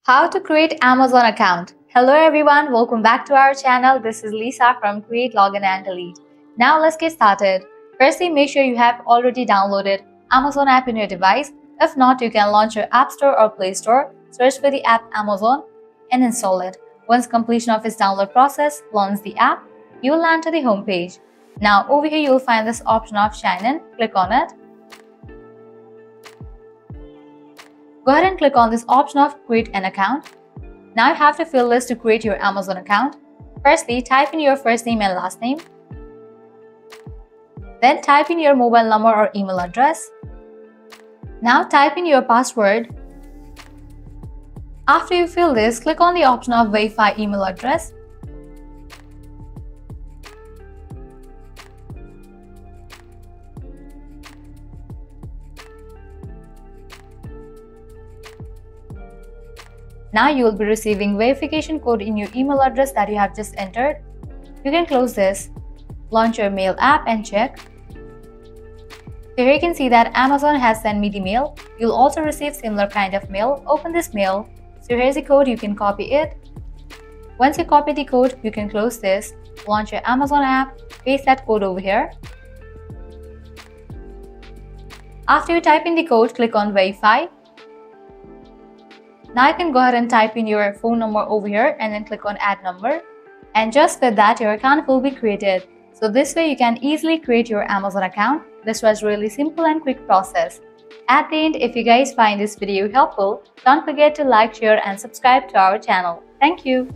How to create Amazon account. Hello everyone, welcome back to our channel. This is Lisa from Create, Login and Delete. Now let's get started. Firstly, make sure you have already downloaded Amazon app in your device. If not, you can launch your App Store or Play Store, search for the app Amazon and install it. Once completion of its download process, launch the app, you will land to the home page. Now over here you will find this option of Sign In. Click on it. Go ahead and click on this option of Create an Account. Now you have to fill this to create your Amazon account. Firstly, type in your first name and last name. Then type in your mobile number or email address. Now type in your password. After you fill this, click on the option of Verify email address. Now you will be receiving verification code in your email address that you have just entered. You can close this, launch your mail app and check. So here you can see that Amazon has sent me the mail. You'll also receive similar kind of mail. Open this mail. So here's the code, you can copy it. Once you copy the code, you can close this, launch your Amazon app, paste that code over here. After you type in the code, click on Verify. Now you can go ahead and type in your phone number over here and then click on Add Number. And just with that, your account will be created. So this way you can easily create your Amazon account. This was really simple and quick process. At the end, if you guys find this video helpful, don't forget to like, share and subscribe to our channel. Thank you.